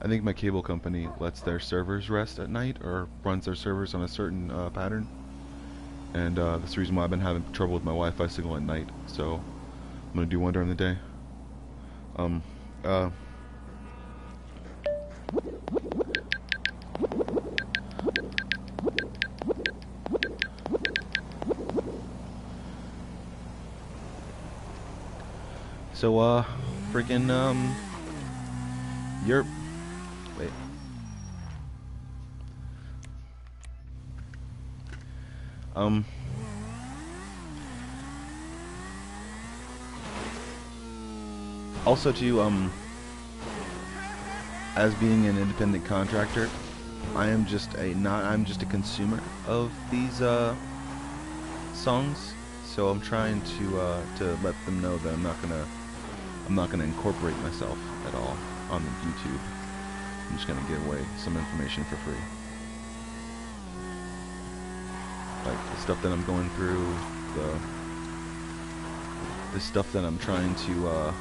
I think my cable company lets their servers rest at night or runs their servers on a certain pattern, and that's the reason why I've been having trouble with my Wi-Fi signal at night. So I'm gonna do one during the day. Um, uh, so freaking you're wait. Um. Also, too, as being an independent contractor, I'm just a consumer of these songs. So I'm trying to let them know that I'm not gonna incorporate myself at all on YouTube. I'm just gonna give away some information for free, like the stuff that I'm going through, the stuff that I'm trying to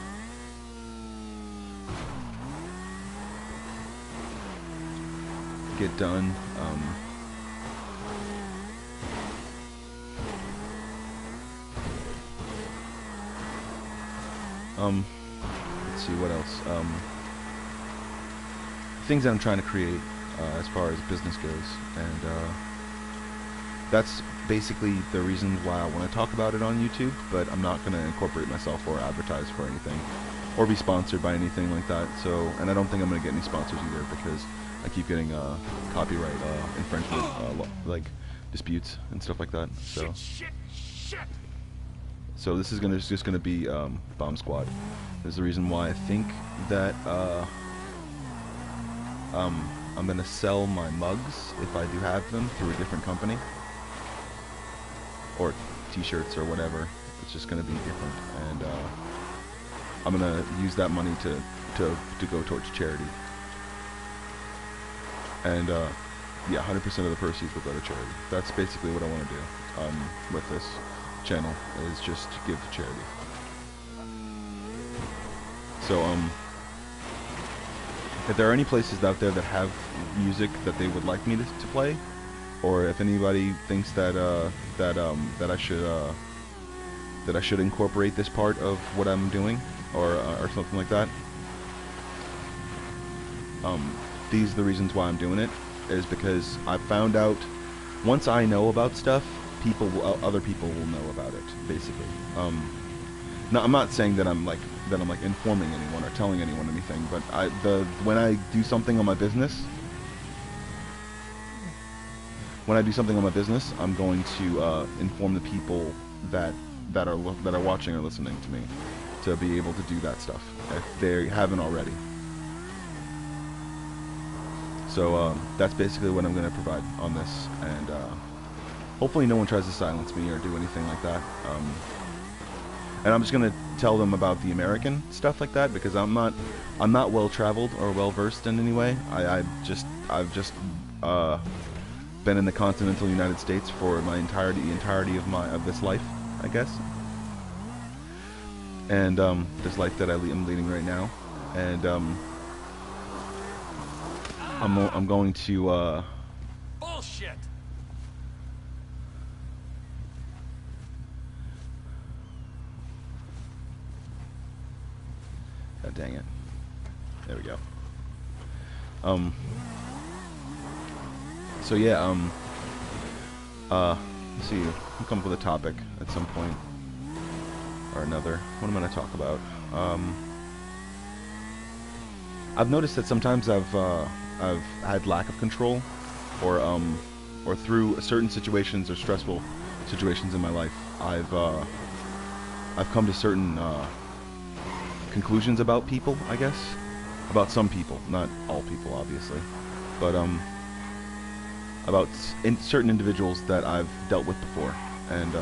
get done. Let's see what else. Things that I'm trying to create as far as business goes, and that's basically the reason why I want to talk about it on YouTube. But I'm not going to incorporate myself or advertise for anything, or be sponsored by anything like that. So, and I don't think I'm going to get any sponsors either, because I keep getting copyright infringement, like disputes and stuff like that. So, so this is just gonna be Bomb Squad. There's the reason why I think that I'm gonna sell my mugs, if I do have them, through a different company, or T-shirts or whatever. It's just gonna be different, and I'm gonna use that money to go towards charity. And yeah, 100% of the proceeds will go to charity. That's basically what I want to do with this channel, is just give to charity. So if there are any places out there that have music that they would like me to play, or if anybody thinks that that I should incorporate this part of what I'm doing, or something like that, these are the reasons why I'm doing it, is because I found out once I know about stuff, other people will know about it, basically. Now, I'm not saying that I'm like informing anyone or telling anyone anything, but when I do something on my business, I'm going to inform the people that are watching or listening to me, to be able to do that stuff if they haven't already. So that's basically what I'm going to provide on this, and hopefully no one tries to silence me or do anything like that. And I'm just going to tell them about the American stuff like that, because I'm not well traveled or well versed in any way. I've just been in the continental United States for the entirety of this life, I guess, and this life that I'm leading right now, and I'm going to bullshit. God dang it. There we go. So yeah, let's see, I'll come up with a topic at some point or another. What am I gonna talk about? I've noticed that sometimes I've had lack of control, or through certain situations or stressful situations in my life, I've come to certain conclusions about people, I guess. About some people, not all people, obviously, but about certain individuals that I've dealt with before, and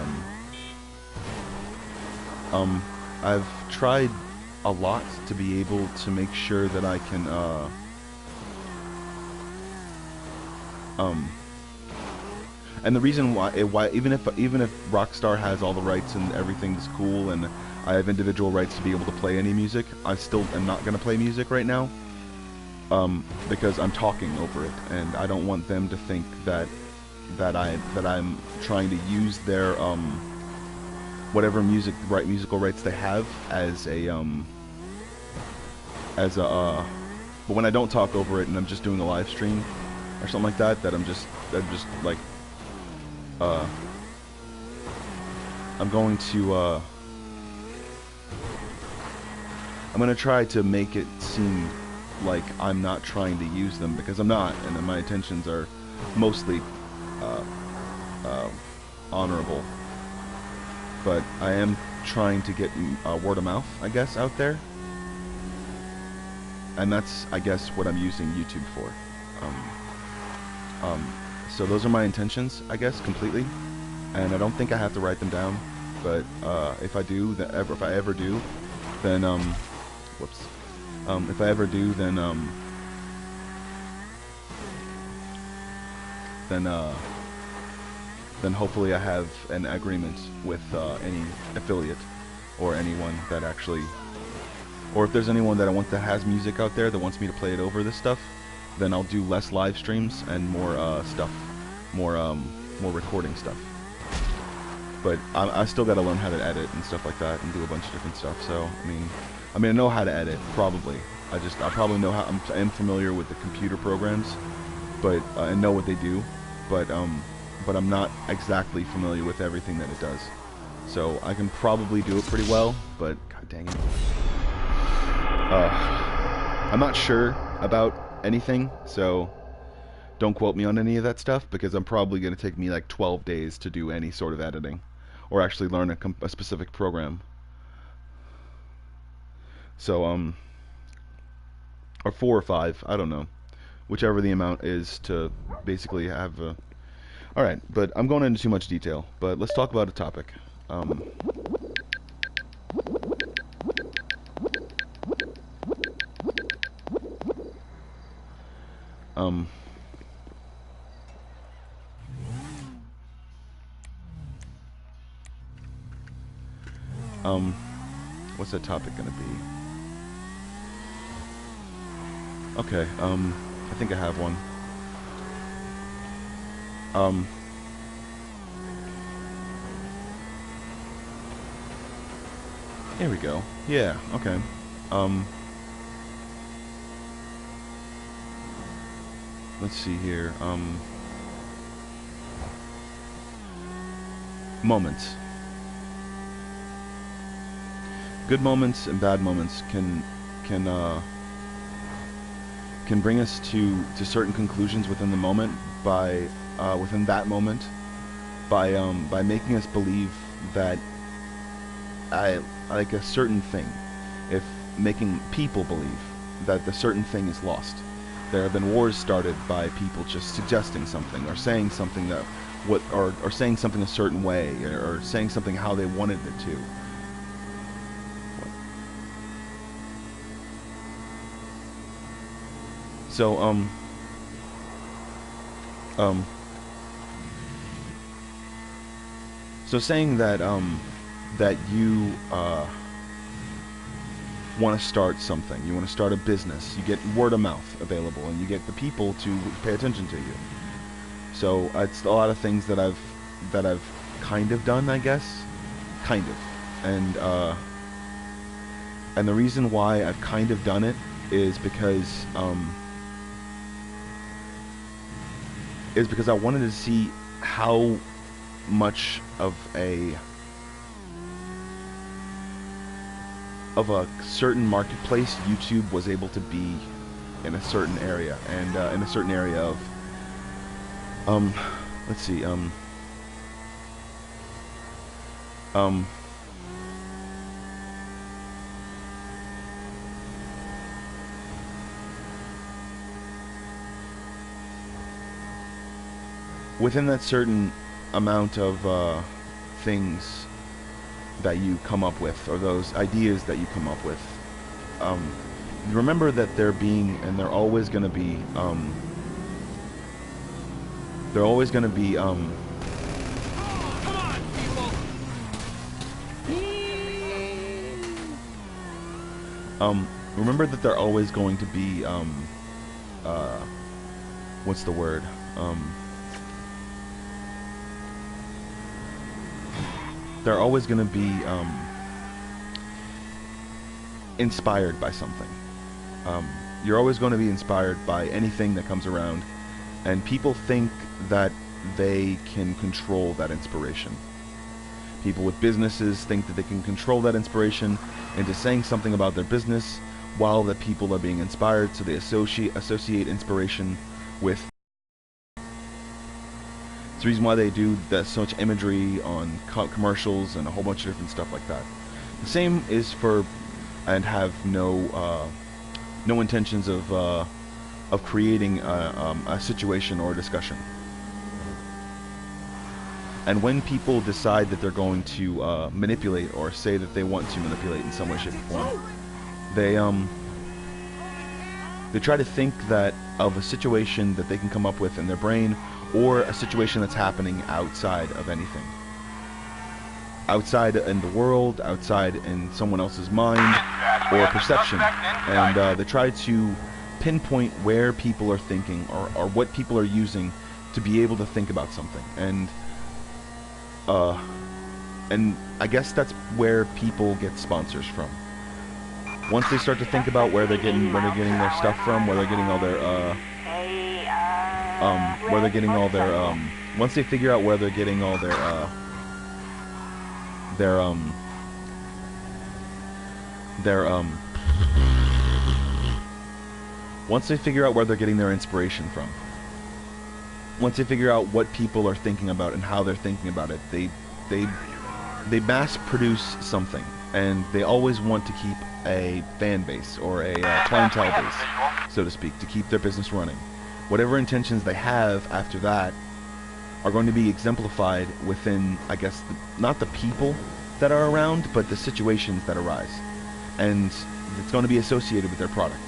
I've tried a lot to be able to make sure that I can and the reason why even if Rockstar has all the rights and everything's cool and I have individual rights to be able to play any music, I still am not going to play music right now, because I'm talking over it, and I don't want them to think that I'm trying to use their whatever musical rights they have as a but when I don't talk over it and I'm just doing a live stream or something like that, I'm just like I'm going to I'm gonna try to make it seem like I'm not trying to use them, because I'm not, and my intentions are mostly honorable. But I am trying to get word of mouth, I guess, out there. And that's, I guess, what I'm using YouTube for. So those are my intentions, I guess, completely. And I don't think I have to write them down. But if I do, if I ever do, then whoops. If I ever do, then hopefully I have an agreement with any affiliate or anyone that actually, or if there's anyone that I want that has music out there that wants me to play it over this stuff, then I'll do less live streams and more stuff, more recording stuff. But I still got to learn how to edit and stuff like that and do a bunch of different stuff. So I mean, I know how to edit, probably. I probably know how. I am familiar with the computer programs, but I know what they do, but I'm not exactly familiar with everything that it does. So I can probably do it pretty well, but god dang it. I'm not sure about anything, so don't quote me on any of that stuff, because I'm probably going to take me like 12 days to do any sort of editing, or actually learn a specific program. So, or 4 or 5, I don't know. Whichever the amount is to basically have a... Alright, but I'm going into too much detail, but let's talk about a topic. What's that topic gonna be? Okay, I think I have one. Here we go. Yeah, okay. Let's see here. Moments. Good moments and bad moments can bring us to certain conclusions within the moment by within that moment by making us believe that like a certain thing, if making people believe that the certain thing is lost. There have been wars started by people just suggesting something or saying something that or saying something a certain way, or saying something how they wanted it to. So, so saying that, that you, want to start something, you want to start a business, you get word of mouth available, and you get the people to pay attention to you. So, it's a lot of things that I've kind of done, I guess. Kind of. And the reason why I've kind of done it is because, I wanted to see how much of a certain marketplace YouTube was able to be in a certain area, and in a certain area of let's see, within that certain amount of things that you come up with, or those ideas that you come up with, remember that they're being, and they're always going to be, remember that they're always going to be what's the word? They're always going to be inspired by something. You're always going to be inspired by anything that comes around, and people think that they can control that inspiration. People with businesses think that they can control that inspiration into saying something about their business while the people are being inspired, so they associate inspiration with. It's the reason why they do so much imagery on commercials and a whole bunch of different stuff like that. The same is for, and have no intentions of creating a situation or a discussion. And when people decide that they're going to manipulate, or say that they want to manipulate in some way, shape, or form, they try to think that of a situation that they can come up with in their brain, or a situation that's happening outside of anything. Outside in the world, outside in someone else's mind, or perception. And they try to pinpoint where people are thinking, or what people are using to be able to think about something. And I guess that's where people get sponsors from. Once they start to think about where they're getting their stuff from, where they're getting all their once they figure out where they're getting all their once they figure out where they're getting their inspiration from, once they figure out what people are thinking about and how they're thinking about it, they mass produce something, and they always want to keep a fan base, or a clientele base, so to speak, to keep their business running. Whatever intentions they have after that are going to be exemplified within, I guess, not the people that are around, but the situations that arise. And it's going to be associated with their product.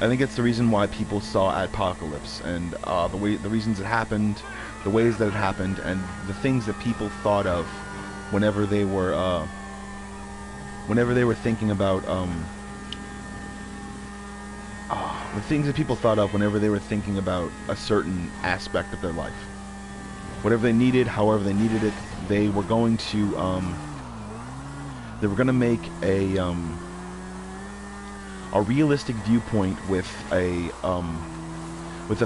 I think it's the reason why people saw Apocalypse, and the reasons it happened, the ways that it happened, and the things that people thought of whenever they were thinking about the things that people thought of whenever they were thinking about a certain aspect of their life. Whatever they needed, however they needed it, they were going to make a realistic viewpoint with a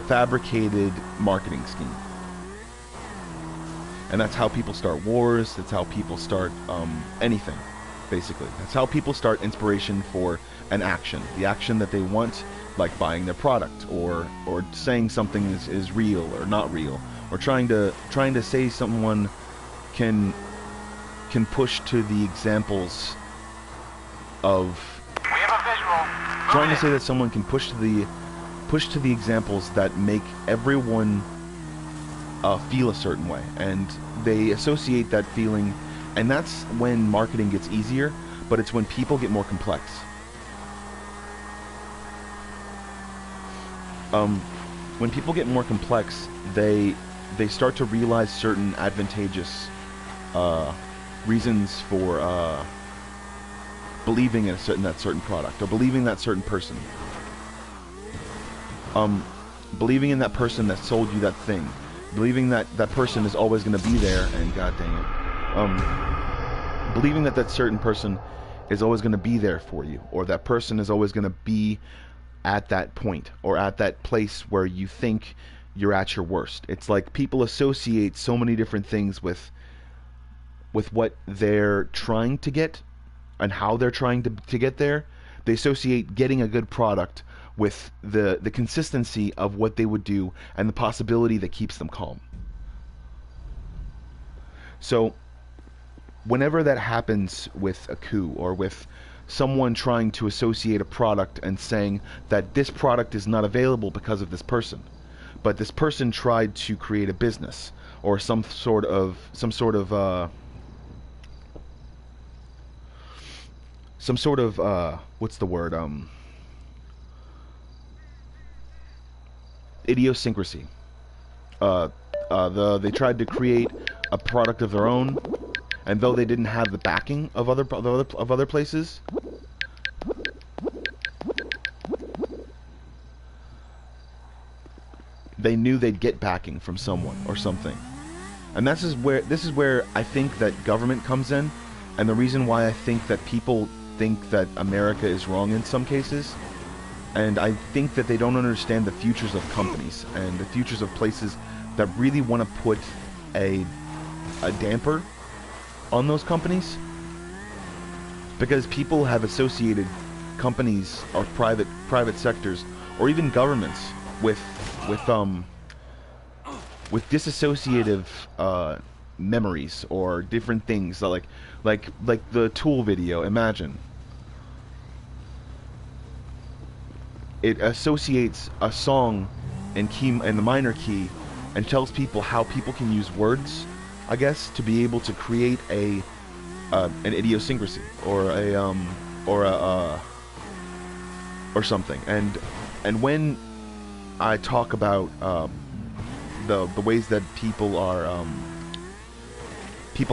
fabricated marketing scheme. And that's how people start wars. That's how people start anything, basically. That's how people start inspiration for an action, the action that they want, like buying their product, or saying something is real or not real, or trying to say someone can push to the examples of. Trying to say that someone can push to the examples that make everyone feel a certain way, and they associate that feeling, and that's when marketing gets easier. But it's when people get more complex. When people get more complex, they start to realize certain advantageous reasons for believing in that certain product, or believing that certain person. Believing in that person that sold you that thing. Believing that person is always going to be there, and god dang it. Believing that certain person is always going to be there for you, or that person is always going to be at that point, or at that place where you think you're at your worst. It's like people associate so many different things with what they're trying to get, and how they're trying to get there. They associate getting a good product with the consistency of what they would do, and the possibility that keeps them calm. So whenever that happens with a coup, or with someone trying to associate a product and saying that this product is not available because of this person, but this person tried to create a business, or some sort of what's the word, idiosyncrasy. They tried to create a product of their own, and though they didn't have the backing of other places, they knew they'd get backing from someone or something. And this is where I think that government comes in, and the reason why I think that people think that America is wrong in some cases, and I think that they don't understand the futures of companies and the futures of places that really want to put a damper on those companies, because people have associated companies or private sectors or even governments with disassociative memories or different things. So like the Tool video. Imagine it associates a song in the minor key and tells people how people can use words, I guess, to be able to create an idiosyncrasy or or something. And when I talk about the ways that people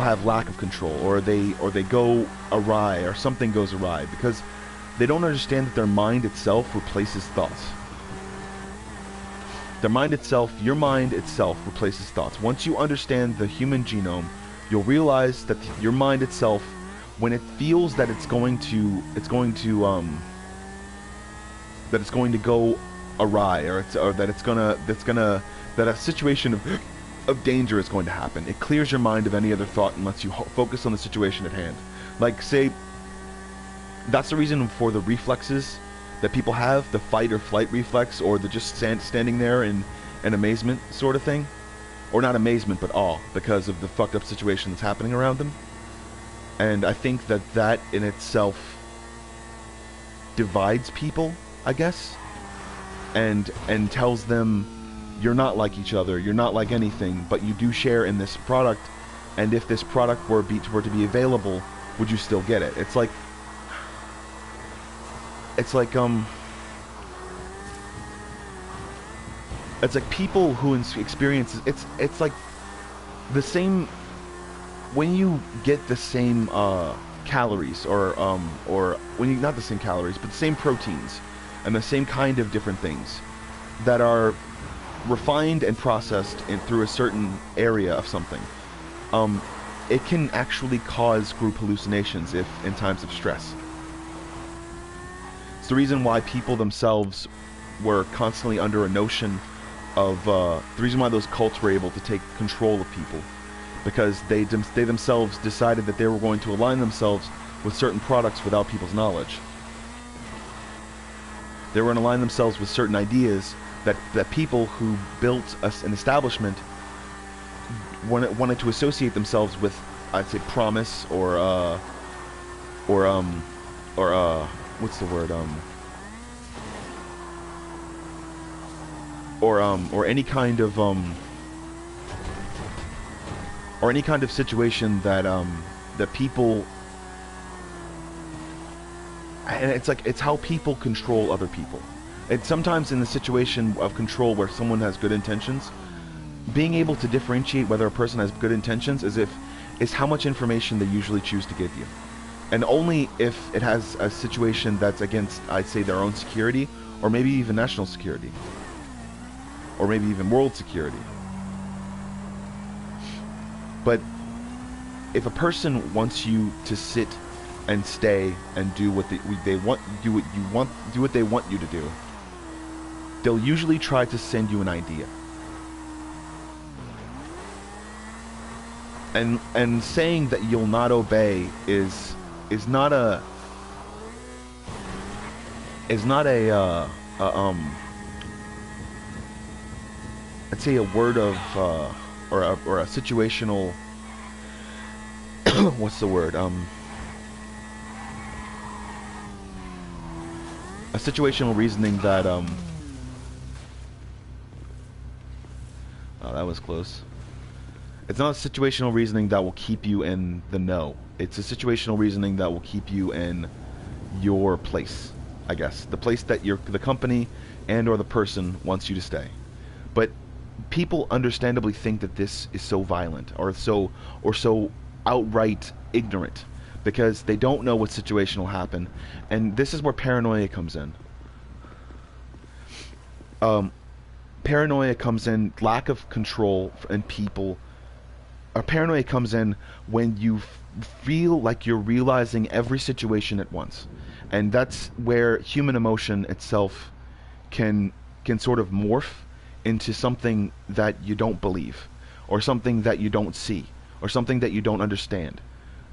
have lack of control, or they go awry, or something goes awry because they don't understand that their mind itself replaces thoughts. Your mind itself replaces thoughts. Once you understand the human genome, you'll realize that your mind itself, when it feels that it's going to go awry, or that a situation of danger is going to happen, it clears your mind of any other thought and lets you focus on the situation at hand. Like, say, that's the reason for the reflexes that people have, the fight or flight reflex, or the just standing there in amazement sort of thing. Or not amazement, but awe, because of the fucked up situation that's happening around them. And I think that in itself divides people, I guess, and tells them, you're not like each other, you're not like anything, but you do share in this product, and if this product were to be available, would you still get it? It's like people who experience it's like the same when you get the same calories, or when you, not the same calories, but the same proteins and the same kind of different things that are refined and processed through a certain area of something. It can actually cause group hallucinations if in times of stress. It's the reason why people themselves were constantly under a notion of the reason why those cults were able to take control of people, because they themselves decided that they were going to align themselves with certain products without people's knowledge. They were going to align themselves with certain ideas that people who built an establishment wanted to associate themselves with, I'd say, promise, or what's the word, or any kind of situation that people, and it's how people control other people. It's sometimes in the situation of control where someone has good intentions, being able to differentiate whether a person has good intentions is how much information they usually choose to give you. And only if it has a situation that's against, I'd say, their own security, or maybe even national security, or maybe even world security. But if a person wants you to sit and stay and do what they want you to do, they'll usually try to send you an idea. And saying that you'll not obey is not a I'd say a word of or a situational what's the word, a situational reasoning that oh, that was close. It's not a situational reasoning that will keep you in the know. It's a situational reasoning that will keep you in your place, I guess. The place that the company and or the person wants you to stay. But people understandably think that this is so violent or so outright ignorant because they don't know what situation will happen. And this is where paranoia comes in. Paranoia comes in, lack of control in people. Paranoia comes in when you feel like you're realizing every situation at once. And that's where human emotion itself can sort of morph into something that you don't believe, or something that you don't see, or something that you don't understand.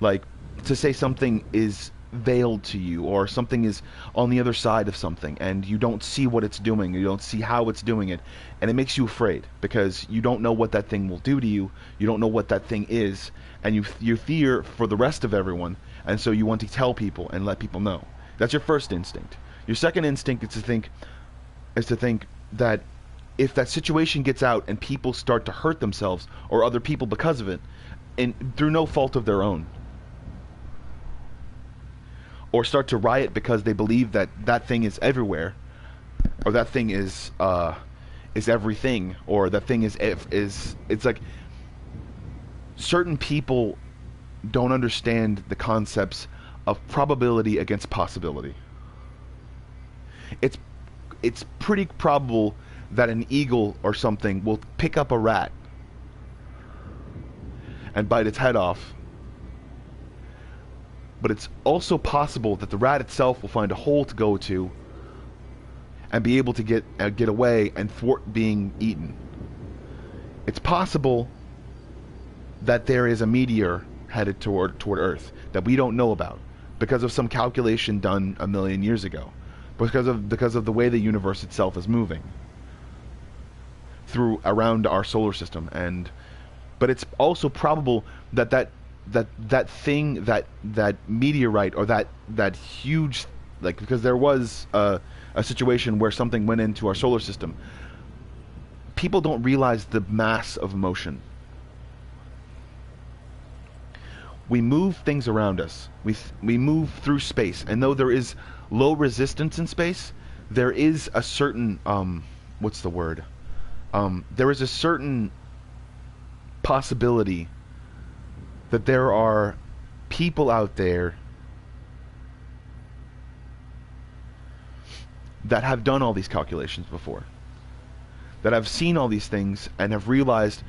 Like, to say something is veiled to you, or something is on the other side of something, and you don't see what it's doing, you don't see how it's doing it, and it makes you afraid, because you don't know what that thing will do to you, you don't know what that thing is, and you fear for the rest of everyone, and so you want to tell people and let people know. That's your first instinct. Your second instinct is to think that if that situation gets out and people start to hurt themselves or other people because of it, and through no fault of their own, or start to riot because they believe that that thing is everywhere, or that thing is everything, or that thing is it's like certain people don't understand the concepts of probability against possibility. It's pretty probable that an eagle or something will pick up a rat and bite its head off. But it's also possible that the rat itself will find a hole to go to and be able to get away and thwart being eaten. It's possible that there is a meteor headed toward Earth that we don't know about because of some calculation done a million years ago, because of the way the universe itself is moving through around our solar system. But it's also probable that thing, that meteorite, or that huge, like, because there was a situation where something went into our solar system. People don't realize the mass of motion. We move things around us. We move through space, and though there is low resistance in space, there is a certain what's the word? There is a certain possibility that there are people out there that have done all these calculations before, that have seen all these things and have realized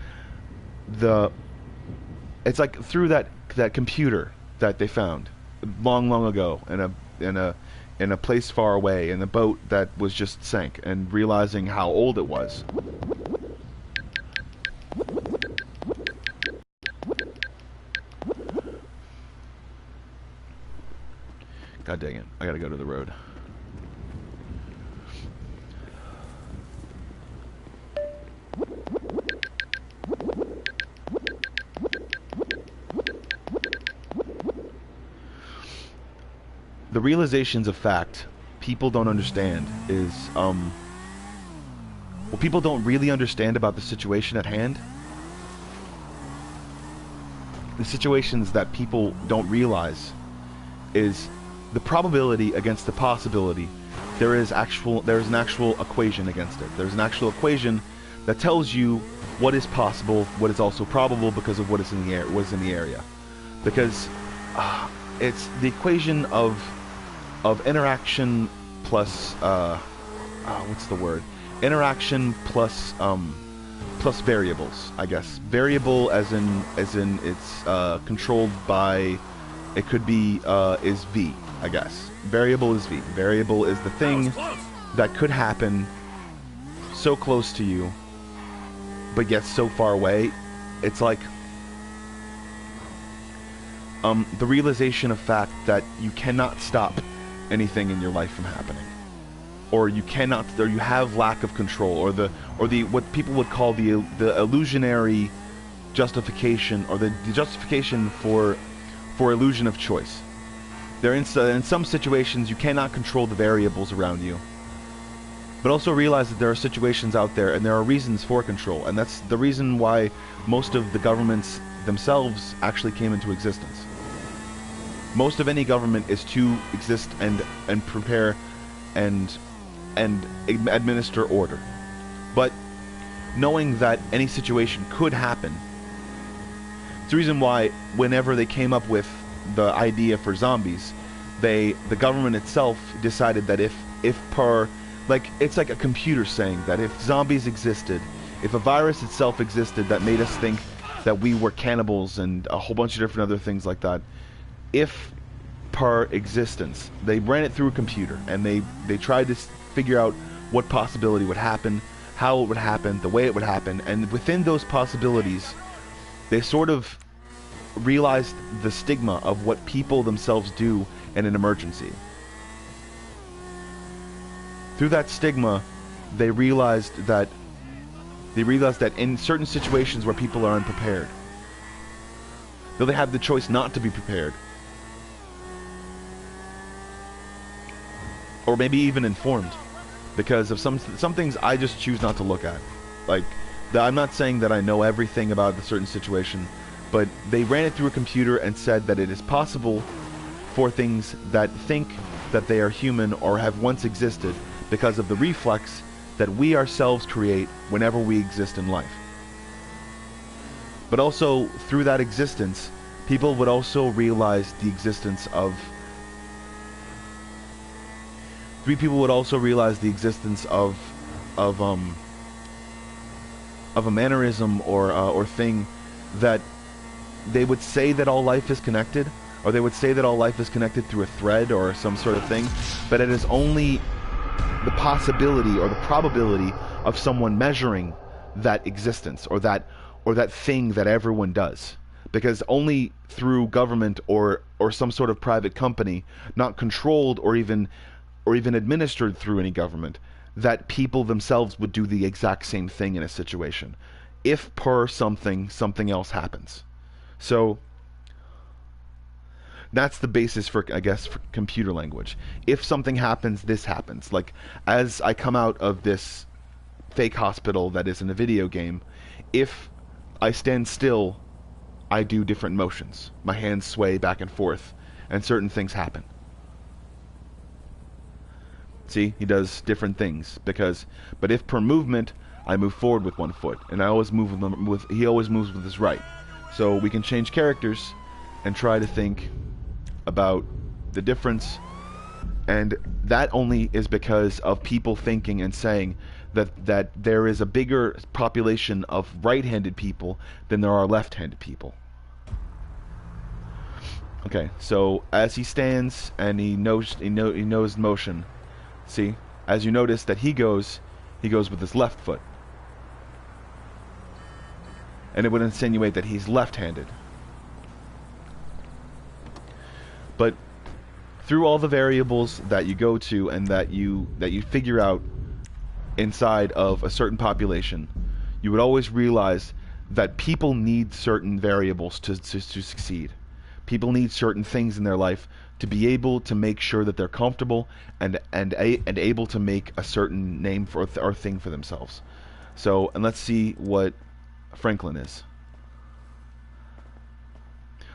it's like through that computer that they found long ago in a place far away, in a boat that was just sank, and realizing how old it was. God dang it, I gotta go to the road. The realizations of fact people don't understand is, what people don't really understand about the situation at hand, the situations that people don't realize, is the probability against the possibility. There is an actual equation against it. There's an actual equation that tells you what is possible, what is also probable, because of what is in the air, what is in the area. Because it's the equation of interaction plus what's the word? Interaction plus variables, I guess. Variable as in it's controlled by, it could be is V, I guess. Variable is V. Variable is the thing that could happen so close to you, but yet so far away. It's like the realization of fact that you cannot stop anything in your life from happening, or you have lack of control, or the what people would call the illusionary justification, or the justification for illusion of choice. In some situations you cannot control the variables around you, but also realize that there are situations out there and there are reasons for control, and that's the reason why most of the governments themselves actually came into existence. Most of any government is to exist and prepare and administer order. But knowing that any situation could happen, it's the reason why whenever they came up with the idea for zombies, the government itself decided that if per Like, it's like a computer saying that if zombies existed, if a virus itself existed that made us think that we were cannibals and a whole bunch of different other things like that, if per existence, they ran it through a computer and they tried to figure out what possibility would happen, how it would happen, the way it would happen, and within those possibilities, they sort of realized the stigma of what people themselves do in an emergency. Through that stigma, they realized that in certain situations where people are unprepared, though they have the choice not to be prepared, or maybe even informed, because of some things I just choose not to look at. Like, I'm not saying that I know everything about a certain situation, but they ran it through a computer and said that it is possible for things that think that they are human or have once existed because of the reflex that we ourselves create whenever we exist in life. But also, through that existence, people would also realize the existence of a mannerism or thing that they would say that all life is connected, or they would say that all life is connected through a thread or some sort of thing, but it is only the possibility or the probability of someone measuring that existence or that thing that everyone does. Because only through government or some sort of private company, not controlled or even administered through any government, that people themselves would do the exact same thing in a situation. If per something else happens. So that's the basis for, I guess, for computer language. If something happens, this happens. Like, as I come out of this fake hospital that is in a video game, if I stand still, I do different motions. My hands sway back and forth, and certain things happen. See, he does different things but if per movement, I move forward with one foot, and I always move he always moves with his right. So we can change characters and try to think about the difference, and that only is because of people thinking and saying that there is a bigger population of right-handed people than there are left-handed people. Okay, so as he stands and he knows motion. See, as you notice that he goes with his left foot, and it would insinuate that he's left-handed. But through all the variables that you go to and that you figure out inside of a certain population, you would always realize that people need certain variables to succeed. People need certain things in their life to be able to make sure that they're comfortable and able to make a certain name for or thing for themselves. So, and let's see what Franklin is.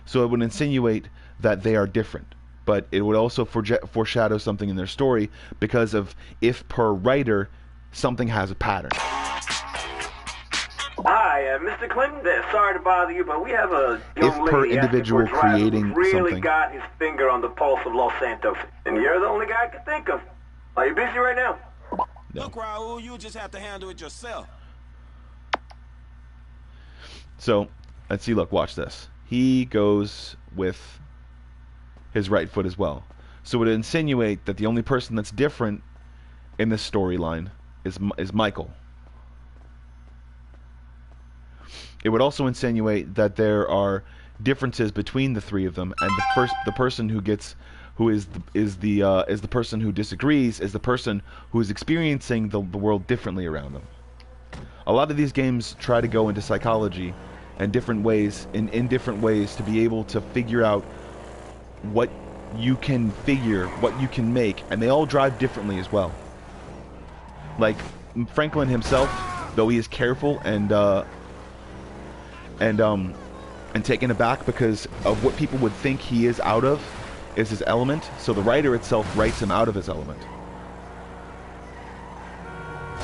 So it would insinuate that they are different, but it would also foreshadow something in their story, because of if per writer something has a pattern. Hi, Mr. Clinton. Sorry to bother you, but we have a young If per lady individual asking for a driver creating who's really something. got his finger on the pulse of Los Santos, and you're the only guy I can think of. Are you busy right now? No. Look, Raul, you just have to handle it yourself. So, let's see, look, watch this. He goes with his right foot as well. So it would insinuate that the only person that's different in this storyline is Michael. It would also insinuate that there are differences between the three of them, and the person who is the person who disagrees is the person who is experiencing the world differently around them. A lot of these games try to go into psychology and different ways, in different ways, to be able to figure out what you can figure, what you can make, and they all drive differently as well. Like Franklin himself, though he is careful and taken aback because of what people would think he is out of, is his element. So the writer itself writes him out of his element.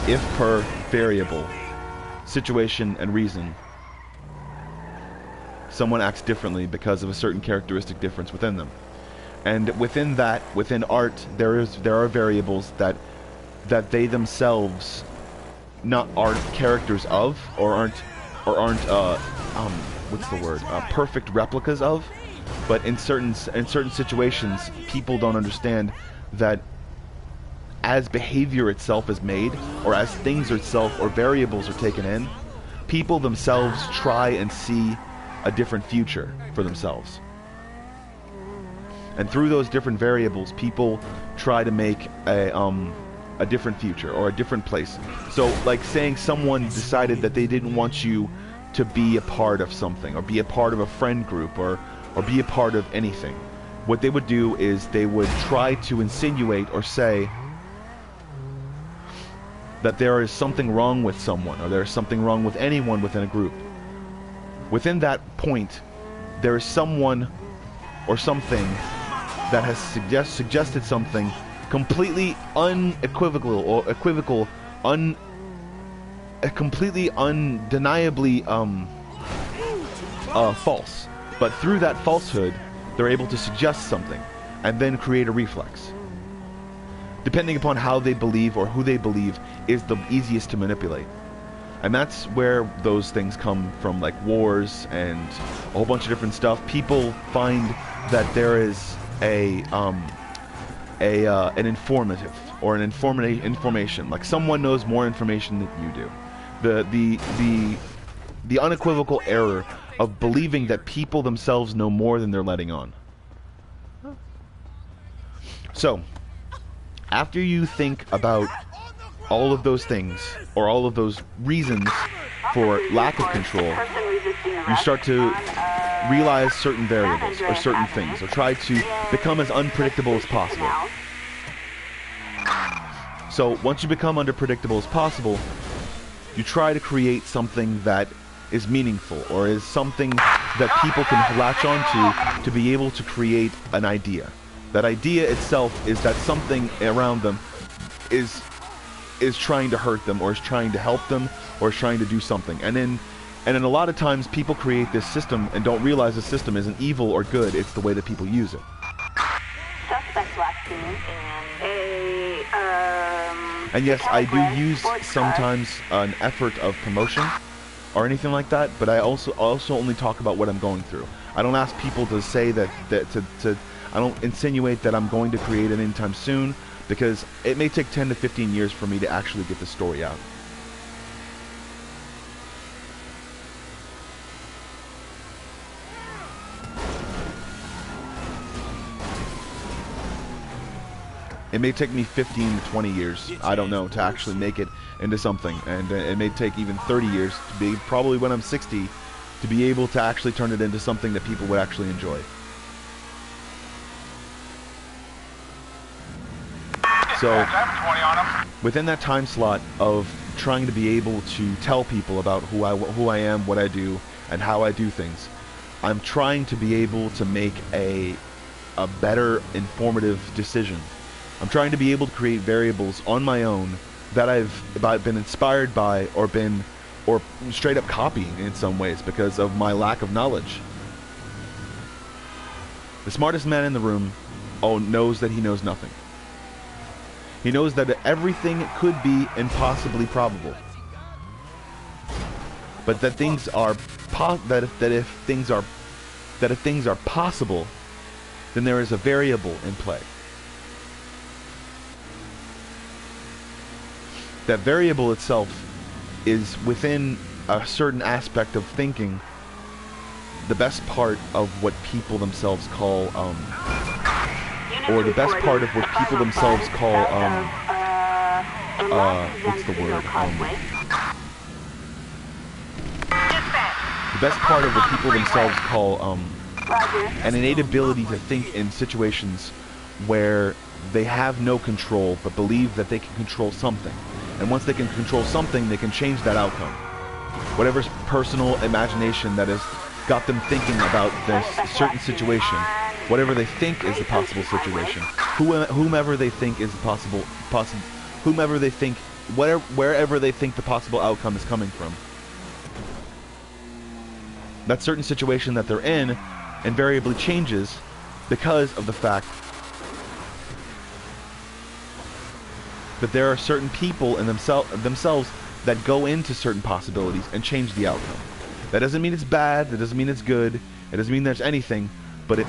If per variable, situation and reason, someone acts differently because of a certain characteristic difference within them. And within that, within art, there are variables that that they themselves aren't characters of, or aren't what's the word, perfect replicas of. But in certain situations, people don't understand that as behavior itself is made, or as things itself or variables are taken in, people themselves try and see a different future for themselves. And through those different variables, people try to make a different future or a different place. So, like saying someone decided that they didn't want you to be a part of something, or be a part of a friend group, or be a part of anything. What they would do is they would try to insinuate or say that there is something wrong with someone, or there is something wrong with anyone within a group. Within that point, there is someone or something that has suggested something completely completely undeniably false. But through that falsehood, they're able to suggest something and then create a reflex. Depending upon how they believe or who they believe is the easiest to manipulate. And that's where those things come from, like wars and a whole bunch of different stuff. People find that there is an informative or an information, like someone knows more information than you do. The unequivocal error of believing that people themselves know more than they're letting on. So, after you think about all of those things, or all of those reasons for lack of control, you start to realize certain variables, or certain things, or try to become as unpredictable as possible. So, once you become unpredictable as possible, you try to create something that is meaningful, or is something that people can latch onto to be able to create an idea. That idea itself is that something around them is trying to hurt them, or is trying to help them, or is trying to do something. And then a lot of times people create this system and don't realize the system isn't evil or good, it's the way that people use it. Suspect last seen in And yes, I do use sometimes an effort of promotion or anything like that, but I also only talk about what I'm going through. I don't ask people to say that I don't insinuate that I'm going to create it anytime soon, because it may take 10 to 15 years for me to actually get the story out. It may take me 15 to 20 years, I don't know, to actually make it into something. And it may take even 30 years to be, probably when I'm 60, to be able to actually turn it into something that people would actually enjoy. So, within that time slot of trying to be able to tell people about who I am, what I do, and how I do things, I'm trying to be able to make a better informative decision. I'm trying to be able to create variables on my own that I've been inspired by, or straight up copying in some ways because of my lack of knowledge. The smartest man in the room knows that he knows nothing. He knows that everything could be impossibly probable, but that things are if things are possible, then there is a variable in play. That variable itself is within a certain aspect of thinking the best part of what people themselves call or the best part of what people themselves call what's the word, the best part of what people themselves call an innate ability to think in situations where they have no control but believe that they can control something. And once they can control something, they can change that outcome. Whatever's personal imagination that has got them thinking about this certain situation, whatever they think is the possible situation, whomever they think is the whomever they think, wherever they think the possible outcome is coming from. That certain situation that they're in invariably changes because of the fact But there are certain people in themselves that go into certain possibilities and change the outcome. That doesn't mean it's bad, that doesn't mean it's good, it doesn't mean there's anything, but it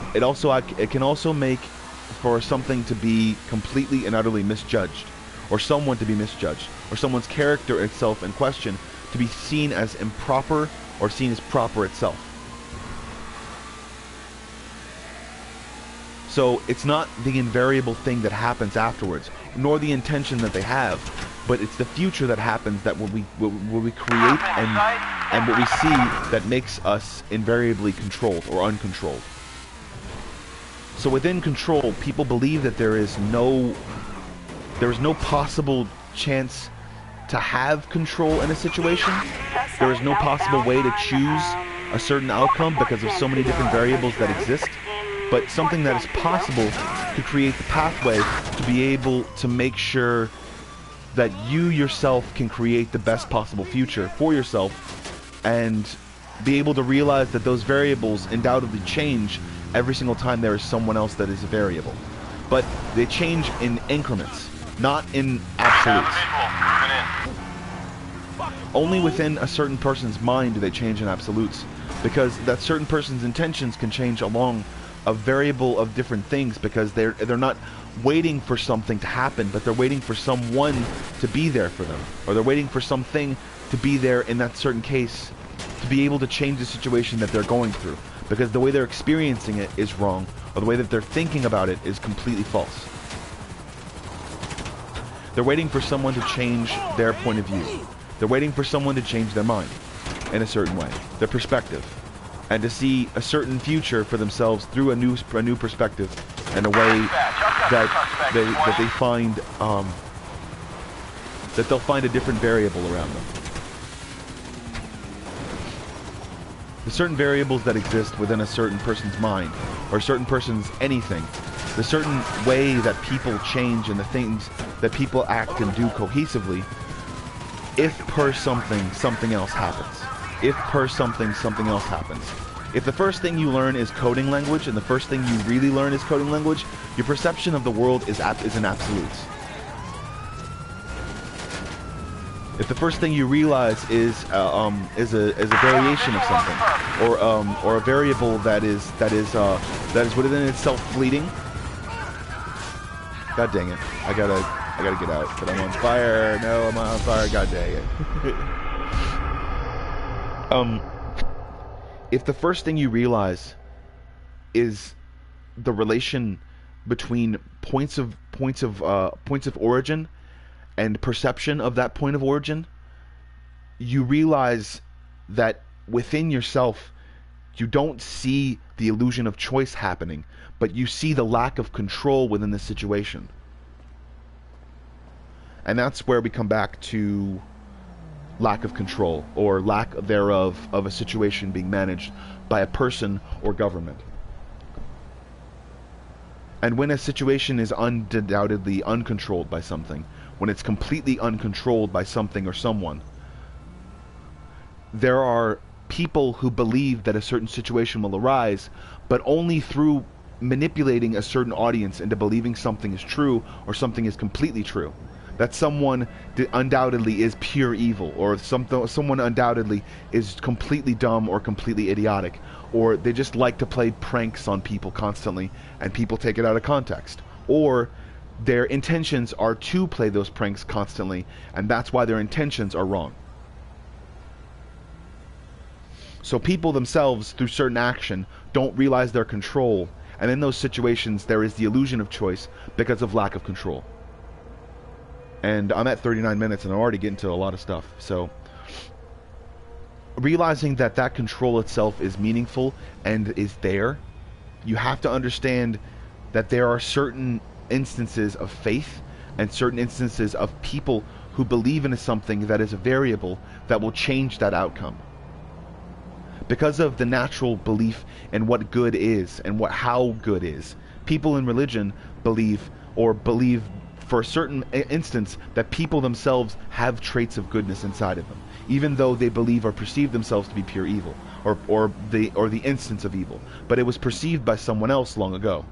can also make for something to be completely and utterly misjudged, or someone to be misjudged, or someone's character itself in question to be seen as improper or seen as proper itself. So it's not the invariable thing that happens afterwards, nor the intention that they have, but it's the future that happens that what we create and what we see that makes us invariably controlled or uncontrolled. So within control, people believe that there is no possible chance to have control in a situation. There is no possible way to choose a certain outcome because of so many different variables that exist. But something that is possible to create the pathway to be able to make sure that you yourself can create the best possible future for yourself, and be able to realize that those variables undoubtedly change every single time there is someone else that is a variable. But they change in increments, not in absolutes. Only within a certain person's mind do they change in absolutes, because that certain person's intentions can change along a variable of different things, because they're not waiting for something to happen, but they're waiting for someone to be there for them, or they're waiting for something to be there in that certain case to be able to change the situation that they're going through, because the way they're experiencing it is wrong, or the way that they're thinking about it is completely false. They're waiting for someone to change their point of view. They're waiting for someone to change their mind in a certain way, their perspective, and to see a certain future for themselves through a new perspective, and a way that they find that they'll find a different variable around them. The certain variables that exist within a certain person's mind, or a certain person's anything, the certain way that people change and the things that people act and do cohesively, if per something, something else happens. If per something, something else happens. If the first thing you learn is coding language, and the first thing you really learn is coding language, your perception of the world is in absolutes. If the first thing you realize is a variation of something, or a variable that is within itself fleeting. God dang it! I gotta get out, but I'm on fire. No, I'm on fire. God dang it. If the first thing you realize is the relation between points of origin and perception of that point of origin, you realize that within yourself you don't see the illusion of choice happening, but you see the lack of control within the situation. And that's where we come back to lack of control, or lack thereof, of a situation being managed by a person or government. And when a situation is undoubtedly uncontrolled by something, when it's completely uncontrolled by something or someone, there are people who believe that a certain situation will arise, but only through manipulating a certain audience into believing something is true or something is completely true. That someone undoubtedly is pure evil, or someone undoubtedly is completely dumb or completely idiotic, or they just like to play pranks on people constantly and people take it out of context, or their intentions are to play those pranks constantly and that's why their intentions are wrong. So people themselves, through certain action, don't realize their control, and in those situations there is the illusion of choice because of lack of control. And I'm at 39 minutes and I'm already getting to a lot of stuff. So realizing that that control itself is meaningful and is there, you have to understand that there are certain instances of faith and certain instances of people who believe in something that is a variable that will change that outcome. Because of the natural belief in what good is and how good is, people in religion believe for a certain instance that people themselves have traits of goodness inside of them, even though they believe or perceive themselves to be pure evil, or the instance of evil. But it was perceived by someone else long ago,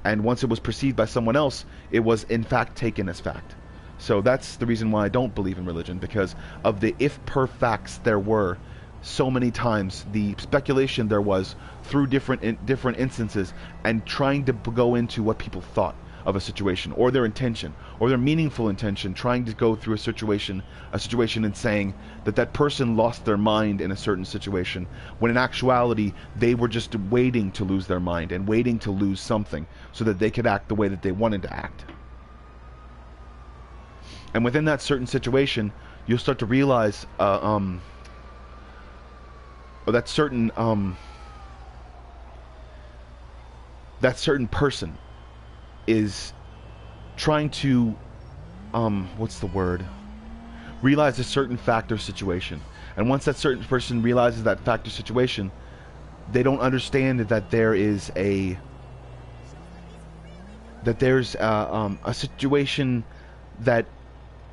and once it was perceived by someone else, it was in fact taken as fact. So that's the reason why I don't believe in religion, because of the if per facts there were so many times, the speculation there was through different instances, and trying to go into what people thought of a situation, or their intention, or their meaningful intention, trying to go through a situation and saying that that person lost their mind in a certain situation, when in actuality they were just waiting to lose their mind and waiting to lose something so that they could act the way that they wanted to act. And within that certain situation, you'll start to realize that certain person is trying to realize a certain fact or situation. And once that certain person realizes that fact or situation, they don't understand that there's a situation that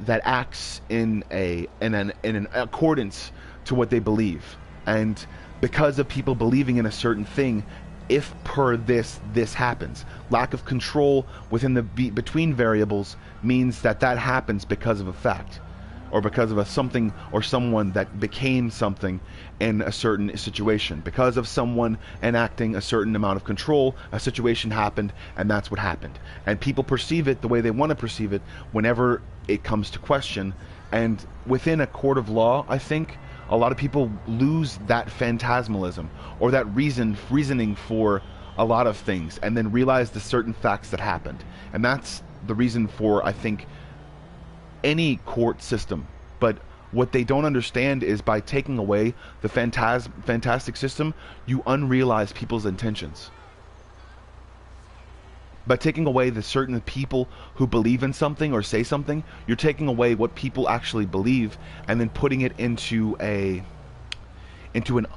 acts in an accordance to what they believe. And because of people believing in a certain thing, if per this happens. Lack of control within the between variables means that happens because of a fact, or because of a something or someone that became something in a certain situation. Because of someone enacting a certain amount of control, a situation happened, and that's what happened. And people perceive it the way they want to perceive it whenever it comes to question. And within a court of law, I think a lot of people lose that phantasmalism, or that reasoning for a lot of things, and then realize the certain facts that happened. And that's the reason for, I think, any court system. But what they don't understand is, by taking away the fantastic system, you unrealize people's intentions. By taking away the certain people who believe in something or say something, you're taking away what people actually believe, and then putting it into an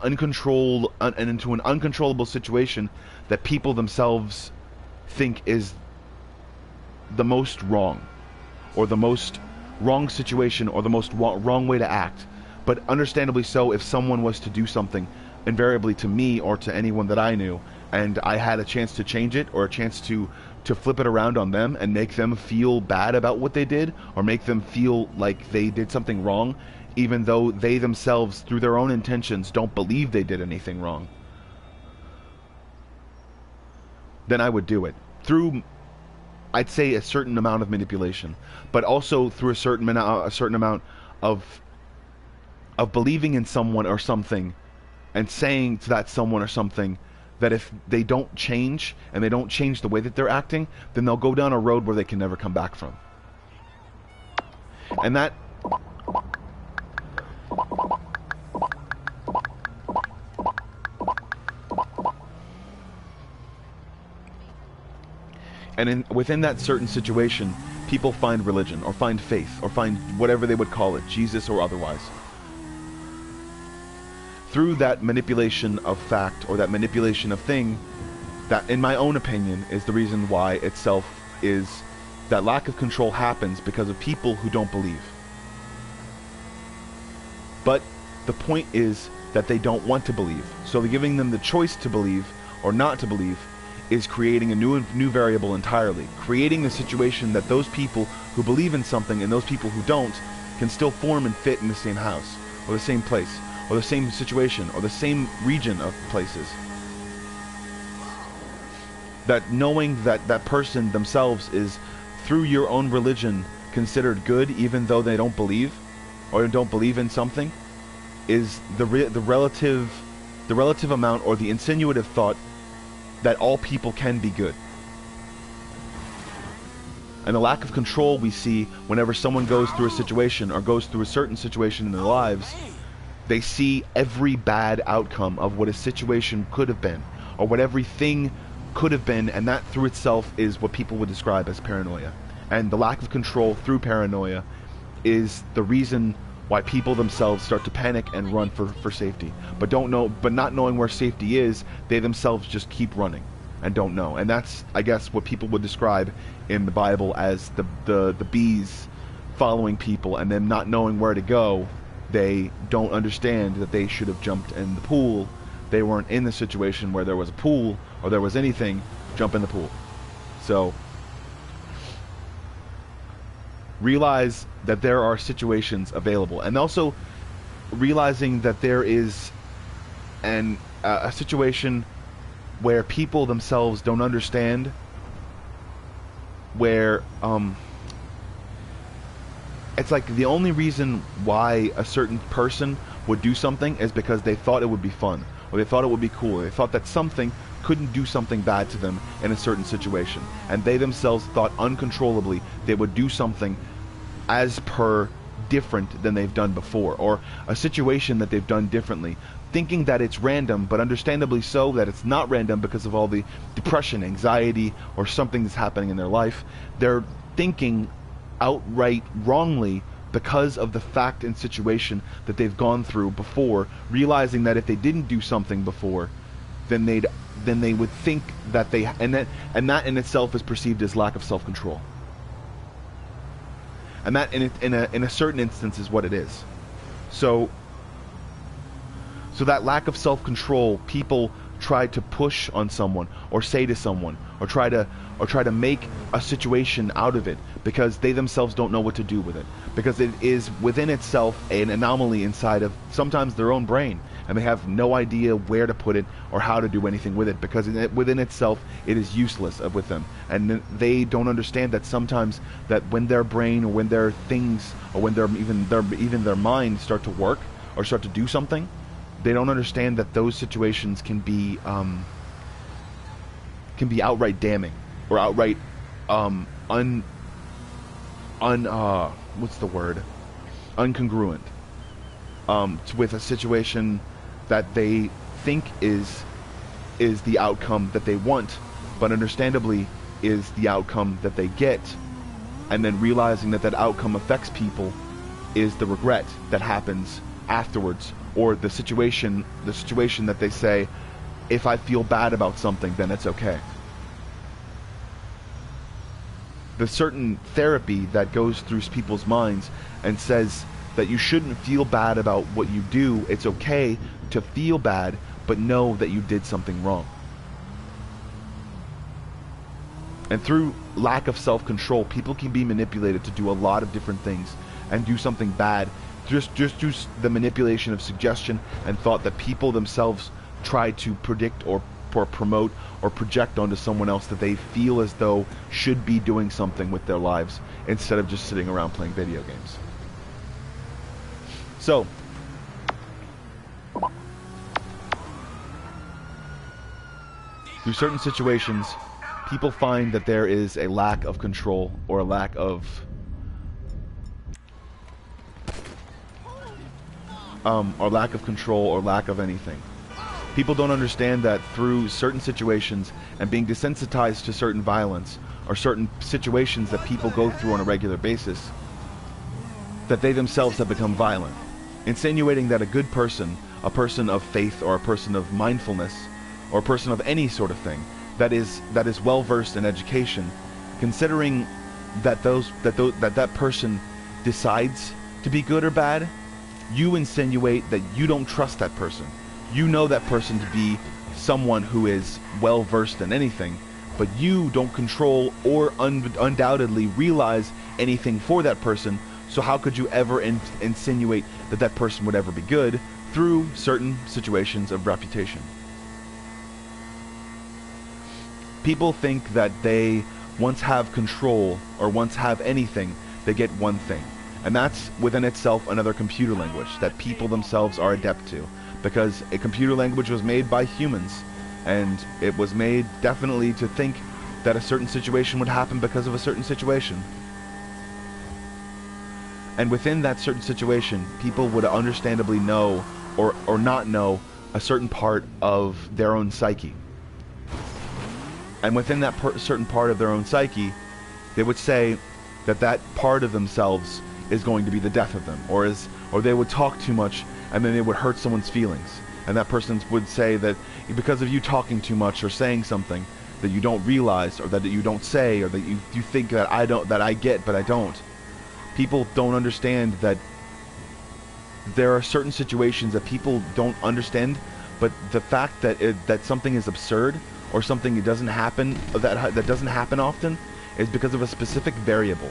uncontrollable situation that people themselves think is the most wrong, or the most wrong situation, or the most wrong way to act. But understandably so, if someone was to do something, invariably to me or to anyone that I knew, and I had a chance to change it, or a chance to flip it around on them and make them feel bad about what they did, or make them feel like they did something wrong, even though they themselves, through their own intentions, don't believe they did anything wrong, then I would do it. Through, I'd say, a certain amount of manipulation, but also through a certain amount of believing in someone or something, and saying to that someone or something that if they don't change, and they don't change the way that they're acting, then they'll go down a road where they can never come back from. And that... And within that certain situation, people find religion, or find faith, or find whatever they would call it, Jesus or otherwise. Through that manipulation of fact, or that manipulation of thing, that, in my own opinion, is the reason why itself is that lack of control happens, because of people who don't believe. But the point is that they don't want to believe. So giving them the choice to believe or not to believe is creating a new variable entirely. Creating a situation that those people who believe in something and those people who don't can still form and fit in the same house, or the same place, or the same situation, or the same region of places. That knowing that that person themselves is, through your own religion, considered good, even though they don't believe, or don't believe in something, is the relative amount, or the insinuative thought that all people can be good. And the lack of control we see whenever someone goes through a situation, or goes through a certain situation in their lives, they see every bad outcome of what a situation could have been, or what everything could have been, and that through itself is what people would describe as paranoia. And the lack of control through paranoia is the reason why people themselves start to panic and run for safety. But not knowing where safety is, they themselves just keep running and don't know. And that's, I guess, what people would describe in the Bible as the bees following people, and them not knowing where to go. They don't understand that they should have jumped in the pool. They weren't in the situation where there was a pool, or there was anything, jump in the pool. So realize that there are situations available, and also realizing that there is a situation where people themselves don't understand, where it's like the only reason why a certain person would do something is because they thought it would be fun, or they thought it would be cool, or they thought that something couldn't do something bad to them in a certain situation, and they themselves thought uncontrollably they would do something as per different than they've done before, or a situation that they've done differently, thinking that it's random, but understandably so that it's not random because of all the depression, anxiety, or something that's happening in their life. They're thinking outright wrongly because of the fact and situation that they've gone through before, realizing that if they didn't do something before, then they would think that they, and that in itself is perceived as lack of self-control. And that in a certain instance is what it is. So that lack of self-control, people try to push on someone, or say to someone, or try to make a situation out of it, because they themselves don't know what to do with it, because it is within itself an anomaly inside of sometimes their own brain, and they have no idea where to put it or how to do anything with it, because within itself it is useless with them, and they don't understand that sometimes that when their brain, or when their things, or when even their mind start to work or start to do something, they don't understand that those situations can be outright damning, or outright what's the word? Uncongruent with a situation that they think is the outcome that they want, but understandably is the outcome that they get, and then realizing that that outcome affects people is the regret that happens afterwards, or the situation that they say, if I feel bad about something, then it's okay. The certain therapy that goes through people's minds and says that you shouldn't feel bad about what you do. It's okay to feel bad, but know that you did something wrong. And through lack of self-control, people can be manipulated to do a lot of different things and do something bad, just through the manipulation of suggestion and thought that people themselves try to predict or promote or project onto someone else that they feel as though should be doing something with their lives instead of just sitting around playing video games. So, through certain situations, people find that there is a lack of control, or a lack of control, or lack of anything. People don't understand that through certain situations and being desensitized to certain violence, or certain situations that people go through on a regular basis, that they themselves have become violent, insinuating that a good person, a person of faith, or a person of mindfulness, or a person of any sort of thing that is well versed in education, considering that that person decides to be good or bad, you insinuate that you don't trust that person. You know that person to be someone who is well versed in anything, but you don't control or undoubtedly realize anything for that person. So how could you ever insinuate that that person would ever be good through certain situations of reputation? People think that they once have control, or once have anything, they get one thing. And that's within itself another computer language that people themselves are adept to. Because a computer language was made by humans, and it was made definitely to think that a certain situation would happen because of a certain situation. And within that certain situation, people would understandably know or not know a certain part of their own psyche. And within that certain part of their own psyche, they would say that that part of themselves is going to be the death of them, or they would talk too much and then they would hurt someo's feelings, and that person would say that because of you talking too much or saying something that you don't realize, or that you don't say, or that you think that I get but I don't. People don't understand that there are certain situations that people don't understand, but the fact that that something is absurd, or something that doesn't happen often, is because of a specific variable.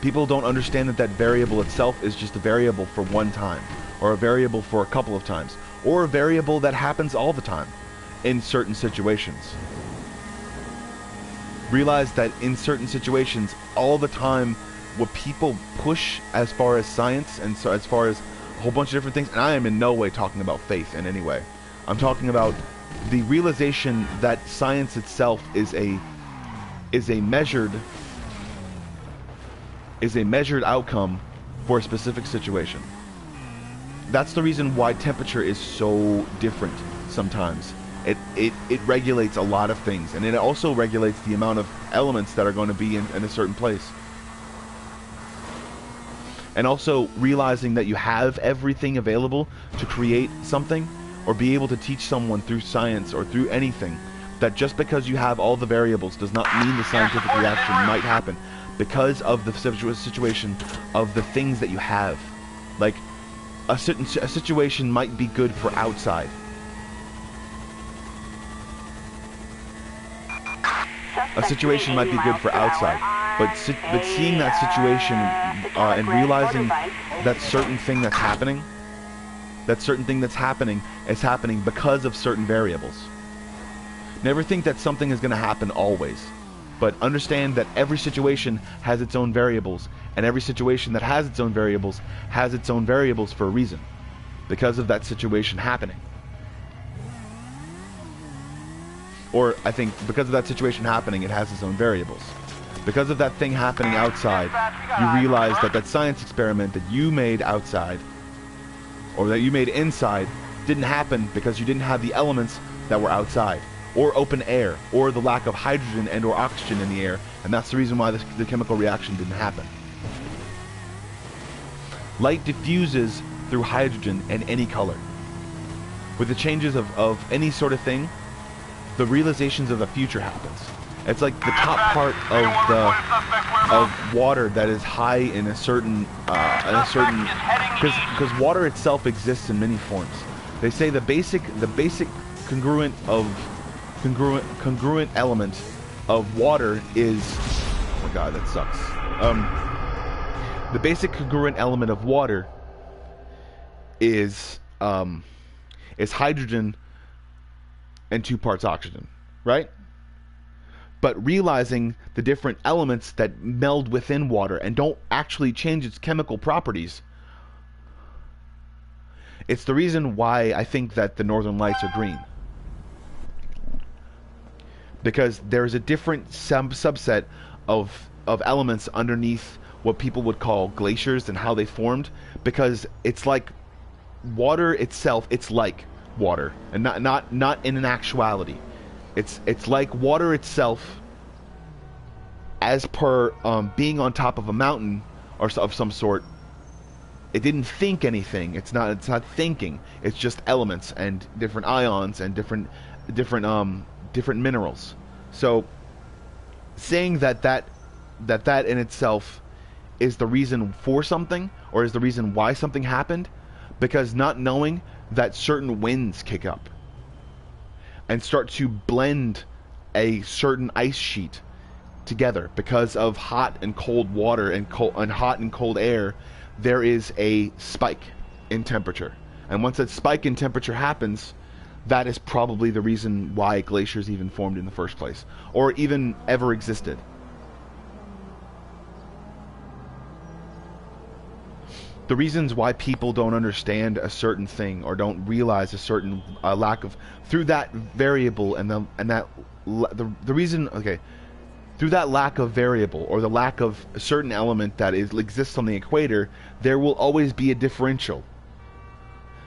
People don't understand that that variable itself is just a variable for one time, or a variable for a couple of times, or a variable that happens all the time in certain situations. Realize that in certain situations, all the time, what people push as far as science and so as far as a whole bunch of different things, and I am in no way talking about faith in any way. I'm talking about the realization that science itself is a measured outcome for a specific situation. That's the reason why temperature is so different sometimes. It regulates a lot of things, and it also regulates the amount of elements that are going to be in a certain place. And also realizing that you have everything available to create something, or be able to teach someone through science or through anything, that just because you have all the variables does not mean the scientific reaction might happen, because of the situation of the things that you have. Like, a situation might be good for outside. A situation might be good for outside, but seeing that situation and realizing that certain thing that's happening, is happening because of certain variables. Never think that something is going to happen always, but understand that every situation has its own variables, and every situation that has its own variables for a reason, because of that situation happening. Or, I think, because of that situation happening, it has its own variables. Because of that thing happening outside, you realize that that science experiment that you made outside, or that you made inside, didn't happen because you didn't have the elements that were outside, or open air, or the lack of hydrogen and or oxygen in the air, and that's the reason why the chemical reaction didn't happen. Light diffuses through hydrogen and any color. With the changes of any sort of thing, the realizations of the future happens. It's like the top part of water that is high in a certain because water itself exists in many forms. They say the basic congruent element of water is, oh my god, that sucks. The basic congruent element of water is hydrogen and 2 parts oxygen, right? But realizing the different elements that meld within water and don't actually change its chemical properties, it's the reason why I think that the northern lights are green. Because there's a different subset of elements underneath what people would call glaciers and how they formed, because it's like water itself, it's like water, and not in an actuality. It's like water itself, as per being on top of a mountain or of some sort. It didn't think anything. It's not thinking. It's just elements and different ions and different minerals. So saying that in itself is the reason for something, or is the reason why something happened, because not knowing that certain winds kick up and start to blend a certain ice sheet together because of hot and cold water and hot and cold air, there is a spike in temperature. And once that spike in temperature happens, that is probably the reason why glaciers even formed in the first place, or even ever existed. The reasons why people don't understand a certain thing or don't realize a certain lack of, through that variable through that lack of variable, or the lack of a certain element that exists on the equator, there will always be a differential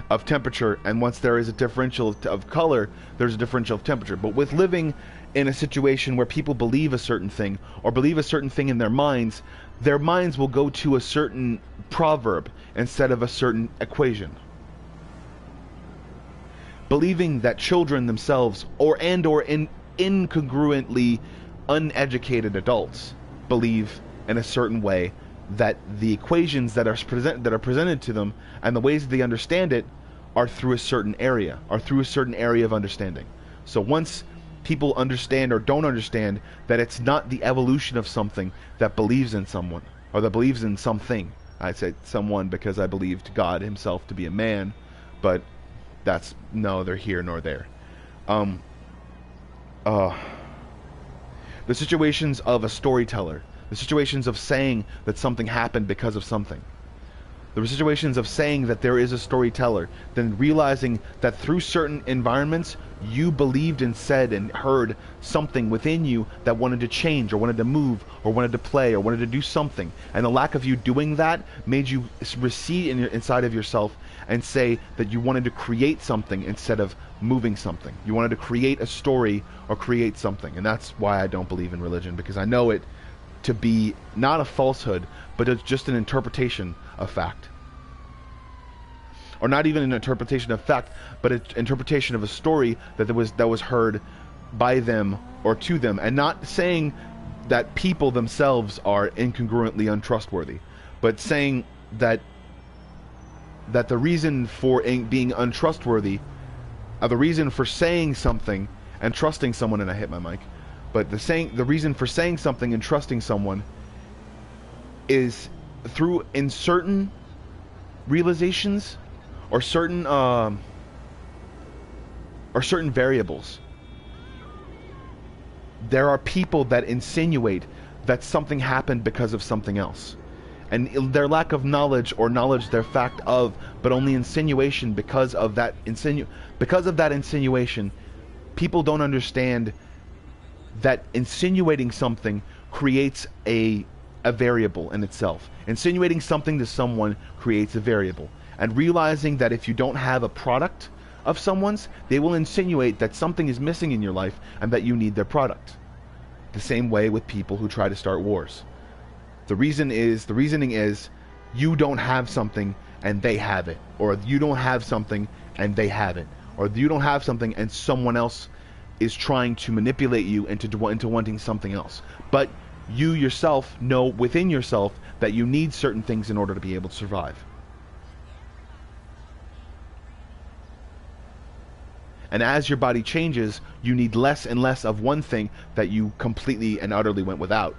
of temperature, and once there is a differential of color, there's a differential of temperature. But with living in a situation where people believe a certain thing, or believe a certain thing in their minds will go to a certain proverb instead of a certain equation. Believing that children themselves, or incongruently uneducated adults, believe in a certain way, that the equations that are presented to them and the ways that they understand it are through a certain area, of understanding. So once people understand or don't understand that it's not the evolution of something that believes in someone, or that believes in something. I say someone because I believed God himself to be a man, but that's neither here nor there. The situations of a storyteller, the situations of saying that something happened because of something, the situations of saying that there is a storyteller, then realizing that through certain environments you believed and said and heard something within you that wanted to change or wanted to move or wanted to play or wanted to do something, and the lack of you doing that made you recede inside of yourself and say that you wanted to create something instead of moving something. You wanted to create a story or create something. And that's why I don't believe in religion, because I know it to be not a falsehood, but it's just an interpretation of fact. Or not even an interpretation of fact, but an interpretation of a story that was heard by them or to them, and not saying that people themselves are incongruently untrustworthy, but saying that the reason for being untrustworthy, the reason for saying something and trusting someone, and I hit my mic, but the reason for saying something and trusting someone is through in certain realizations or certain variables. There are people that insinuate that something happened because of something else. And their lack of knowledge or knowledge their fact of, but only insinuation because of that insinuation, people don't understand that insinuating something creates a variable in itself. Insinuating something to someone creates a variable. And realizing that if you don't have a product of someone's, they will insinuate that something is missing in your life and that you need their product. The same way with people who try to start wars. The reasoning is you don't have something and they have it, or you don't have something and they have it, or you don't have something and someone else is trying to manipulate you into wanting something else. But you yourself know within yourself that you need certain things in order to be able to survive. And as your body changes, you need less and less of one thing that you completely and utterly went without.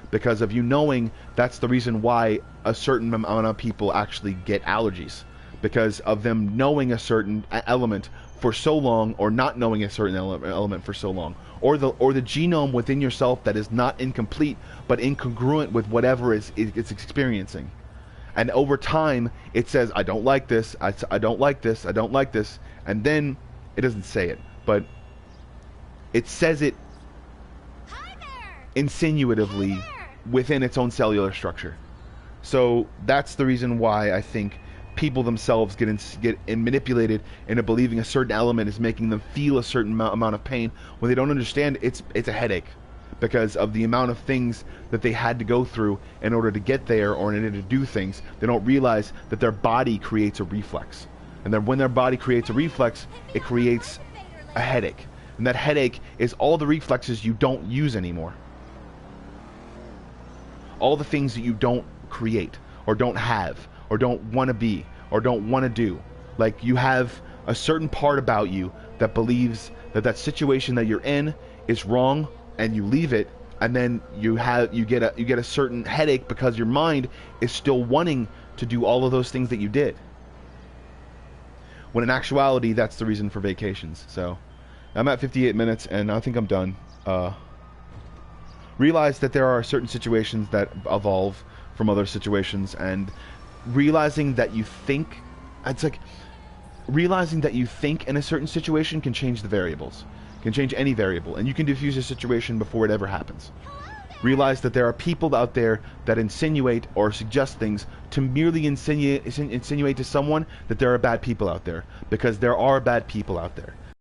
Because of you knowing, that's the reason why a certain amount of people actually get allergies. Because of them knowing a certain element for so long, or not knowing a certain element for so long. Or the genome within yourself that is not incomplete, but incongruent with whatever it's experiencing. And over time, it says, I don't like this, I don't like this, I don't like this. And then, it doesn't say it, but it says it insinuatively within its own cellular structure. So that's the reason why I think people themselves get manipulated into believing a certain element is making them feel a certain amount of pain when they don't understand it's a headache, because of the amount of things that they had to go through in order to get there or in order to do things. They don't realize that their body creates a reflex, and then when their body creates a reflex, it creates a headache, and that headache is all the reflexes you don't use anymore. All the things that you don't create, or don't have, or don't want to be, or don't want to do. Like, you have a certain part about you that believes that situation that you're in is wrong, and you leave it, and then you get a certain headache because your mind is still wanting to do all of those things that you did. When in actuality, that's the reason for vacations. So, I'm at 58 minutes, and I think I'm done. Realize that there are certain situations that evolve from other situations, and realizing that you think, it's like realizing that you think in a certain situation can change the variables, can change any variable, and you can diffuse a situation before it ever happens. Realize that there are people out there that insinuate or suggest things to merely insinuate to someone that there are bad people out there, because there are bad people out there.